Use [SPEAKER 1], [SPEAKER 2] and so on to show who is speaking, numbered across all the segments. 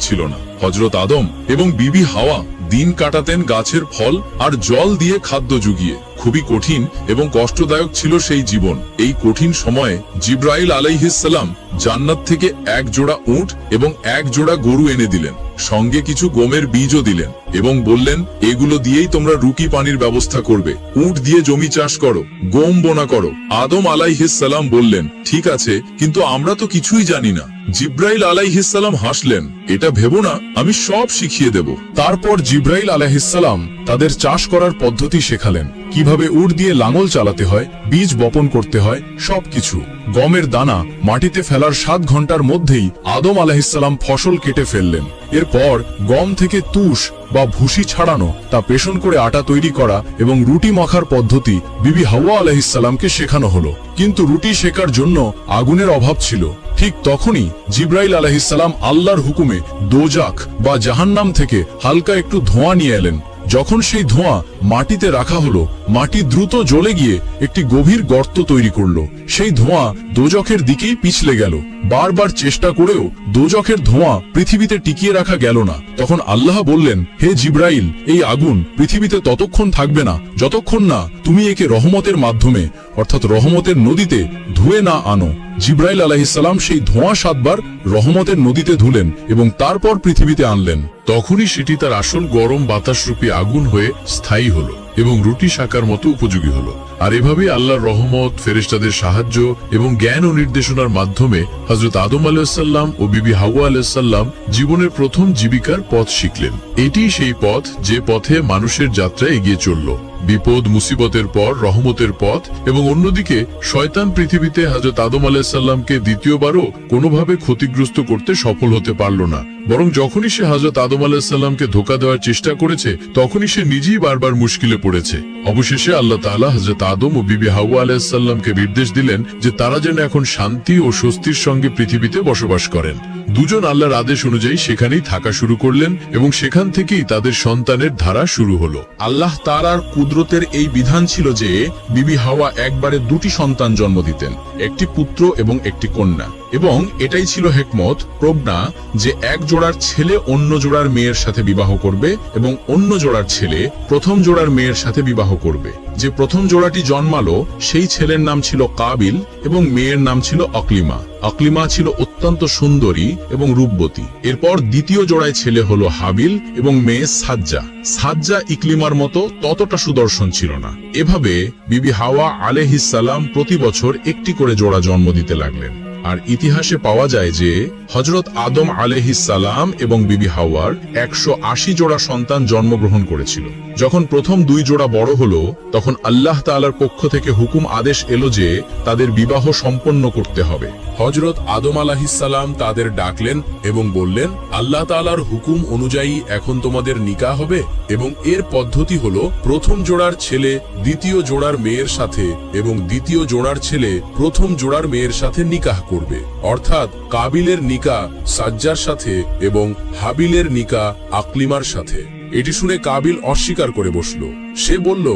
[SPEAKER 1] ছিল না। হযরত আদম এবং বিবি হাওয়া দিন কাটাতেন গাছের ফল আর জল দিয়ে খাদ্য জুগিয়ে। খুবই কঠিন এবং কষ্টদায়ক ছিল সেই জীবন। এই কঠিন সময়ে জিব্রাইল আলাইহিস সালাম জান্নাত থেকে এক জোড়া উট এবং এক জোড়া গরু এনে দিলেন, সঙ্গে কিছু গমের বীজও দিলেন এবং বললেন, এগুলো দিয়েই তোমরা রুটি পানির ব্যবস্থা করবে, উট দিয়ে জমি চাষ করো, গম বোনা করো। আদম আলাইহিস সালাম বললেন, ঠিক আছে, কিন্তু আমরা তো কিছুই জানি না। জিব্রাইল আলাইহিস সালাম হাসলেন, এটা ভেবো না, আমি সব শিখিয়ে দেব। তারপর জিব্রাইল আলাইহিস সালাম তাদের চাষ করার পদ্ধতি শেখালেন, কিভাবে উট দিয়ে লাঙল চালাতে হয়, বীজ বপন করতে হয়, সবকিছু। গমের দানা মাটিতে ফেলার 7 ঘন্টার মধ্যেই আদম আলাইহিস সালাম ফসল কেটে ফেললেন। এরপর গম থেকে তুষ বা ভুসি ছাড়ানো, তা পেষণ করে আটা তৈরি করা এবং রুটি মাখার পদ্ধতি বিবি হাওয়া আলাইহিস সালামকে শেখানো হলো। কিন্তু রুটি সেকার জন্য আগুনের অভাব ছিল। ঠিক তখনই জিব্রাইল আলাইহিস সালাম আল্লাহর হুকুমে দোজাখ বা জাহান্নাম থেকে হালকা একটু ধোঁয়া নিয়ে এলেন। যখন সেই ধোঁয়া মাটিতে রাখা হলো, মাটি দ্রুত জ্বলে গিয়ে একটি গভীর গর্ত তৈরি করলো। সেই ধোঁয়া দোজখের দিকেই পিছলে গেল। বারবার চেষ্টা করেও দোজখের ধোঁয়া পৃথিবীতে টিকিয়ে রাখা গেল না। তখন আল্লাহ বললেন, হে জিব্রাইল, এই আগুন পৃথিবীতে ততক্ষণ থাকবে না যতক্ষণ না তুমি একে রহমতের মাধ্যমে, অর্থাৎ রহমতের নদীতে ধুয়ে না আনো। জিব্রাইল আলাইহিস সালাম সেই ধোঁয়া 7 বার রহমতের নদীতে ধুলেন এবং তারপর পৃথিবীতে আনলেন। তখনই সেটি তার আসল গরম বাতাসরূপী আগুন হয়ে স্থায়ী হলো এবং রুটি শাকার মতো উপযোগী হলো। আর এভাবে আল্লাহর রহমত, ফেরেশতাদের সাহায্য এবং জ্ঞান ও নির্দেশনার মাধ্যমে হযরত আদম আলাইহিস সালাম ও বিবি হাওয়া আলাইহিস সালাম জীবনের প্রথম জীবিকার পথ শিখলেন। এটিই সেই পথ যে পথে মানুষের যাত্রা এগিয়ে চলল। বিপদ মুসিবতের পর রহমতের পথ। এবং অন্যদিকে শয়তান পৃথিবীতে হযরত আদম আলাইহিস সালামকে দ্বিতীয়বারও কোনোভাবে ক্ষতিগ্রস্ত করতে সফল হতে পারল না, বরং যখনই সে হযরত আদম আলাইহিস সালামকে ধোঁকা দেওয়ার চেষ্টা করেছে, তখনই সে নিজেই বারবার মুশকিলে পড়েছে। অবশেষে আল্লাহ তাআলা হযরত আদম ও বিবি হাওয়া আলাইহিস সালামকে নির্দেশ দিলেন যে তারা যেন এখন শান্তি ও স্বস্তির সঙ্গে পৃথিবীতে বসবাস করেন। দুজন আল্লাহর আদেশ অনুযায়ী সেখানেই থাকা শুরু করলেন এবং সেখান থেকেই তাদের সন্তানের ধারা শুরু হলো।
[SPEAKER 2] আল্লাহ তাআলার কুদরতের এই বিধান ছিল যে বিবি হাওয়া একবারে 2টি সন্তান জন্ম দিতেন, একটি পুত্র এবং একটি কন্যা। এবং এটাই ছিল হিকমত, প্রজ্ঞা, যে এক জোড়ার ছেলে অন্য জোড়ার মেয়ের সাথে বিবাহ করবে এবং অন্য জোড়ার ছেলে প্রথম জোড়ার মেয়ের সাথে বিবাহ করবে। যে প্রথম জোড়াটি জন্মালো সেই ছেলের নাম ছিল কাবিল এবং মেয়ের নাম ছিল অকলিমা। অকলিমা ছিল অত্যন্ত সুন্দরী এবং রূপবতী। এরপর দ্বিতীয় জোড়ায় ছেলে হলো হাবিল এবং মেয়ে সাজ্জা। সাজ্জা ইকলিমার মতো ততটা সুদর্শন ছিল না। এভাবে বিবি হাওয়া আলাইহিস সালাম প্রতি বছর একটি করে জোড়া জন্ম দিতে লাগলেন। আর ইতিহাসে পাওয়া যায় যে হযরত আদম আলাইহিস সালাম এবং বিবি হাওয়ার 180 জোড়া সন্তান জন্মগ্রহণ করেছিল। যখন প্রথম 2 জোড়া বড় হলো, তখন আল্লাহ তাআলার পক্ষ থেকে হুকুম আদেশ এলো যে তাদের বিবাহ সম্পন্ন করতে হবে।
[SPEAKER 1] হযরত আদম আলাইহিস সালাম তাদের ডাকলেন এবং বললেন, আল্লাহ তাআলার হুকুম অনুযায়ী এখন তোমাদের নিকাহ হবে এবং এর পদ্ধতি হলো প্রথম জোড়ার ছেলে দ্বিতীয় জোড়ার মেয়ের সাথে এবং দ্বিতীয় জোড়ার ছেলে প্রথম জোড়ার মেয়ের সাথে নিকাহ করবে। অর্থাৎ কাবিলের নিকাহ সাজ্জার সাথে এবং হাবিলের নিকাহ আকলিমার সাথে। এটি শুনে কাবিল অস্বীকার করে বসলো। সে বলল,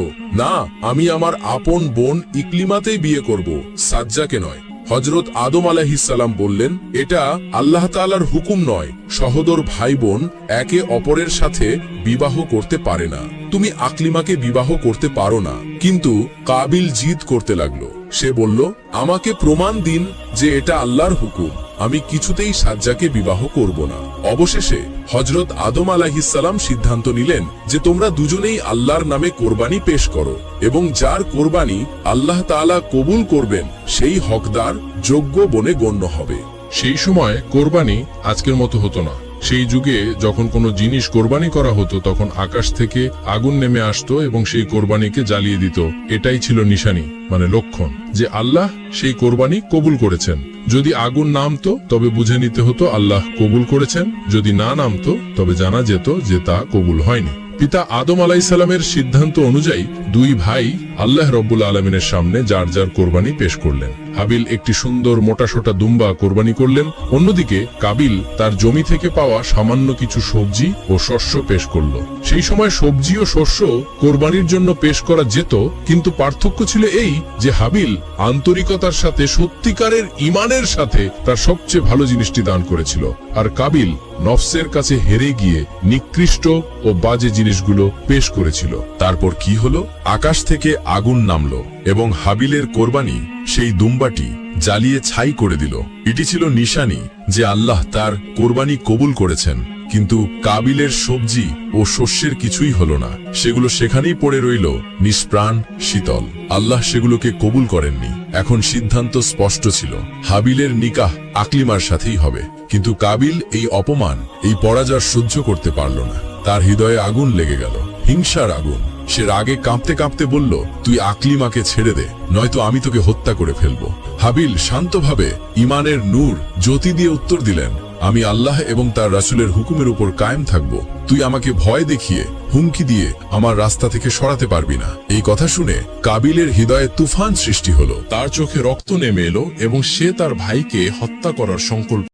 [SPEAKER 1] না, আমি আমার আপন বোন ইকলিমাতেই বিয়ে করব, সাজ্জাকে নয়। হযরত আদম আলাইহিস সালাম বললেন, এটা আল্লাহ তাআলার হুকুম নয়। সহোদর ভাই বোন একে অপরের সাথে বিবাহ করতে পারে না। তুমি আকলিমাকে বিবাহ করতে পারো না। কিন্তু কাবিল জিদ করতে লাগলো। সে বলল, আমাকে প্রমাণ দিন যে এটা আল্লাহর হুকুম। আমি কিছুতেই সাজ্জাকে বিবাহ করব না। অবশেষে হযরত আদম আলাইহিস সালাম সিদ্ধান্ত নিলেন যে তোমরা দুজনেই আল্লাহর নামে কোরবানি পেশ করো এবং যার কোরবানি আল্লাহ তাআলা কবুল করবেন সেই হকদার যোগ্য বনে গণ্য হবে।
[SPEAKER 2] সেই সময় কোরবানি আজকের মতো হতো না। সেই যুগে যখন কোনো জিনিস কোরবানি করা হতো, তখন আকাশ থেকে আগুন নেমে আসতো এবং সেই কোরবানিকে জ্বালিয়ে দিত। এটাই ছিল নিশানি, মানে লক্ষণ, যে আল্লাহ সেই কোরবানি কবুল করেছেন। যদি আগুন নামতো তবে বুঝে নিতে হতো আল্লাহ কবুল করেছেন, যদি না নামতো তবে জানা যেত যে তা কবুল হয়নি। পিতা আদম আলাইহিস সালামের সিদ্ধান্ত অনুযায়ী 2 ভাই আল্লাহ রব্বুল আলামিনের সামনে যার যার কোরবানি পেশ করলেন। হাবিল একটি সুন্দর মোটাসোটা দুম্বা কোরবানি করলেন। অন্যদিকে কাবিল তার জমি থেকে পাওয়া সামান্য কিছু সবজি ও শস্য পেশ করল। সেই সময় সবজি ও শস্য কোরবানির জন্য পেশ করা যেত, কিন্তু পার্থক্য ছিল এই যে হাবিল আন্তরিকতার সাথে, সত্যিকারের ঈমানের সাথে তার সবচেয়ে ভালো জিনিসটি দান করেছিল, আর কাবিল নফসের কাছে হেরে গিয়ে নিকৃষ্ট ও বাজে জিনিসগুলো পেশ করেছিল।
[SPEAKER 1] তারপর কি হলো? আকাশ থেকে আগুন নামলো এবং হাবিলের কোরবানি, সেই দুম্বাটি জ্বালিয়ে ছাই করে দিল। এটি ছিল নিশানি যে আল্লাহ তার কোরবানি কবুল করেছেন। কিন্তু কাবিলের সবজি ও শস্যের কিছুই হলো না, সেগুলো সেখানেই পড়ে রইল নিষ্প্রাণ শীতল। আল্লাহ সেগুলোকে কবুল করেননি। এখন সিদ্ধান্ত স্পষ্ট ছিল, হাবিলের নিকাহ আকলিমার সাথেই হবে। কিন্তু কাবিল এই অপমান, এই পরাজয় সহ্য করতে পারল না। তার হৃদয়ে আগুন লেগে গেল, হিংসার আগুন। সে রাগে কাঁপতে কাঁপতে বলল, তুই আকলিমাকে ছেড়ে দে, নয়তো আমি তোকে হত্যা করে ফেলব। হাবিল শান্তভাবে ঈমানের নূর জ্যোতি দিয়ে উত্তর দিলেন, আমি আল্লাহ এবং তার রাসূলের হুকুমের উপর কায়েম থাকব। তুই আমাকে ভয় দেখিয়ে, হুমকি দিয়ে আমার রাস্তা থেকে সরাতে পারবি না। এই কথা শুনে কাবিলের হৃদয়ে তুফান সৃষ্টি হলো। তার চোখে রক্ত নেমে এলো এবং সে তার ভাইকে হত্যা করার সংকল্প